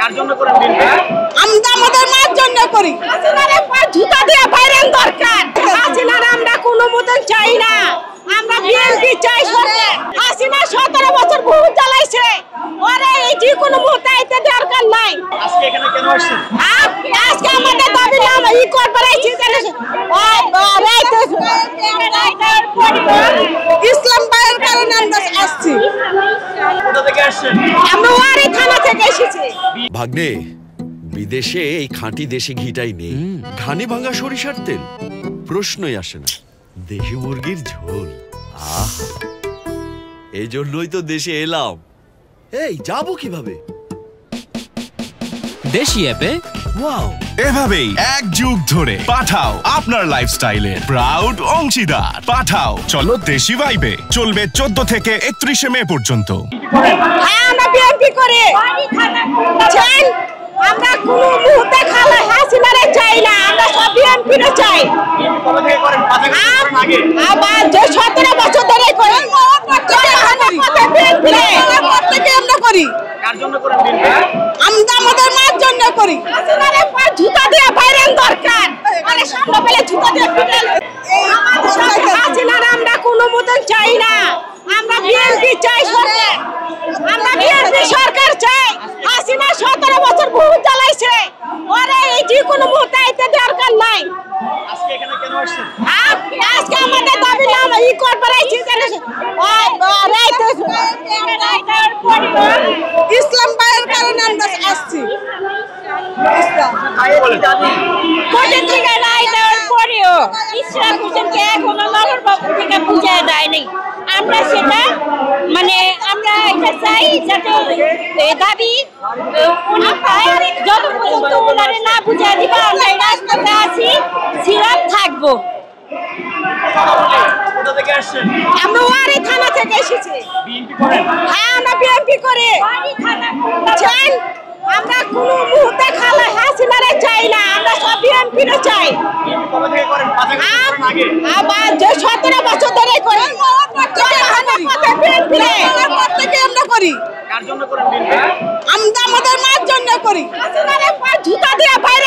কার জন্য করেন বিএনপি? আমরা আমাদের মার জন্য করি। হাসিনারে জুতা দিয়ে বাইরেন দরকার। হাসিনার আমরা কোনো মতন চাই না, আমরা বিএনপি চাই। সরকার হাসিনা 17 বছর বহুত চালাইছে, ওরে এই যে কোনো মুহূর্তে আইতে দরকার নাই। আজকে এখানে কেন আসছেন? আজকে আমাদের দাবি নাম ই করবাইছি ইসলাম ভাইয়ের কারণে আমরা আসছি। কোথা থেকে আসছেন? আমরা ওয়ারি থানা থেকে এসেছি। ভাগ্নে, বিদেশে এই খাঁটি দেশি ঘিটাই নেই, ঘানি ভাঙা সরিষার তেল প্রশ্নই আসে না, দেশি মুরগির ঝোল। আহ, এই জন্যই তো দেশে এলাম। এই যাবো কিভাবে? দেশি অ্যাপে ওয়াও, এভাবেই এক যুগ ধরে পাঠাও আপনার লাইফস্টাইলের প্রাউড অংশীদার। পাঠাও চলো দেশি ভাইবে চলবে 14 থেকে 31 মে পর্যন্ত। হ্যাঁ, আমরা বিএনপি করে চাই। আমরা কোনো মুহূর্তে খালা হাসিনারে চাই না, আমরা সব বিএনপিরে চাই। কবে থেকে করেন? 5 বছর আগে। আবার যে 17 বছর ধরে করি, প্রত্যেকে আমরা করি। কার জন্য করেন বিএনপি? আমরা আমাদের মার জন্য করি। হাসিনারে জুতা দিয়ে বাইরেন দরকার, মানে সামনে পেলে জুতা দিয়ে পিটাল। হাসিনার আমরা কোনো মতন চাই না, আমরা বিএনপি চাই। সরকার আমরা বিএনপি সরকার চাই। হাসিনা 17 বছর বহুত চালাইছে, ওরে এই যে কোনো মুহূর্তে আইতে দরকার নাই। আজকে এখানে কেন আসছেন? আজকে আমাদের দাবি নাম ই করবাইছি ইসলাম ভাইয়ের কারণে আমরা আসছি। কোর্টের থেকে রায় দেওয়ার পরেও ইসলাম হোসেনকে এখনো নগর ভবন থেকে বুঝিয়ে দেয়নি। আমরা সেটা মানে আমরা এটা চাই যাতে দাবি উনি পায়, যত পর্যন্ত ওনারে না বুঝিয়ে দিবা আমরা এই রাজপথে আছি, ছিলাম, থাকবো। কোথা থেকে আসছেন? আমরা ওয়ারি থানা থেকে এসেছি। বিএনপি করেন? হ্যাঁ, আমরা বিএনপি করে চাই। আমরা কোনো মুহূর্তে খালা হাসিনারে চাই না, আমরা সব বিএনপিরে চাই। বিএনপি কবে থেকে করেন? 5 বছর আগে। আবার যে 17 বছর ধরে করি, প্রত্যেকে আমরা করি। কার জন্য করেন বিএনপি? আমরা আমাদের মার জন্য করি। হাসিনারে জুতা দিয়ে বাইরে